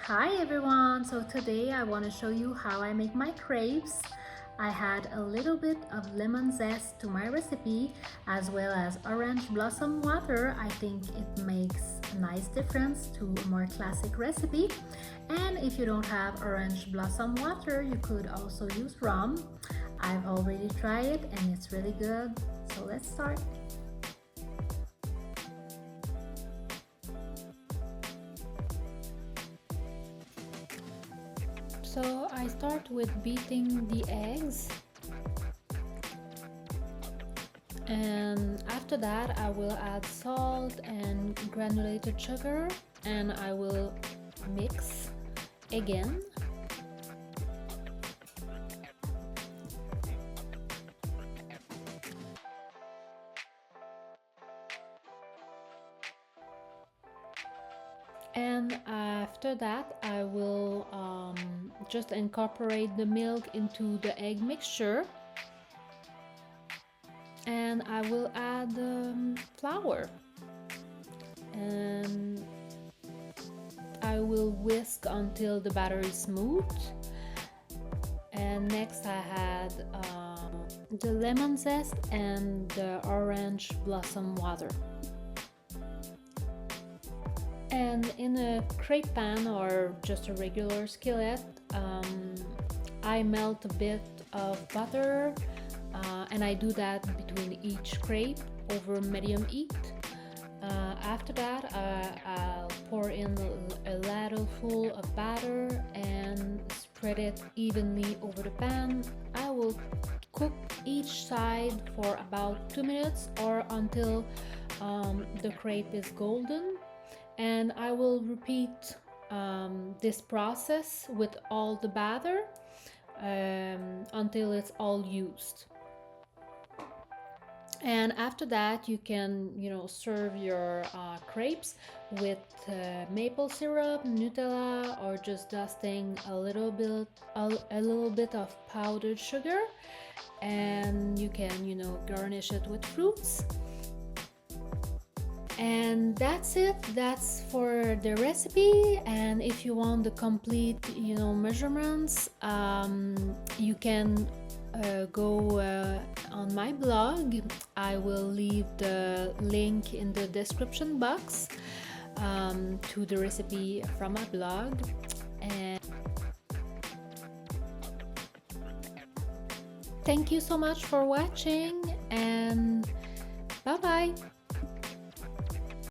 Hi everyone! So today I want to show you how I make my crepes. I had a little bit of lemon zest to my recipe as well as orange blossom water. I think it makes a nice difference to a more classic recipe. And if you don't have orange blossom water, you could also use rum. I've already tried it and it's really good. So let's start. So I start with beating the eggs, and after that I will add salt and granulated sugar, and I will mix again. And after that I will just incorporate the milk into the egg mixture, and I will add flour, and I will whisk until the batter is smooth. And next I had the lemon zest and the orange blossom water. And in a crepe pan or just a regular skillet, I melt a bit of butter, and I do that between each crepe over medium heat. After that, I'll pour in a ladle full of batter and spread it evenly over the pan. I will cook each side for about 2 minutes or until the crepe is golden. And I will repeat this process with all the batter until it's all used. And after that you can serve your crepes with maple syrup, Nutella, or just dusting a little bit of powdered sugar, and you can garnish it with fruits. And that's it. That's for the recipe. And if you want the complete measurements, you can go on my blog. I will leave the link in the description box to the recipe from my blog. And thank you so much for watching, and bye bye.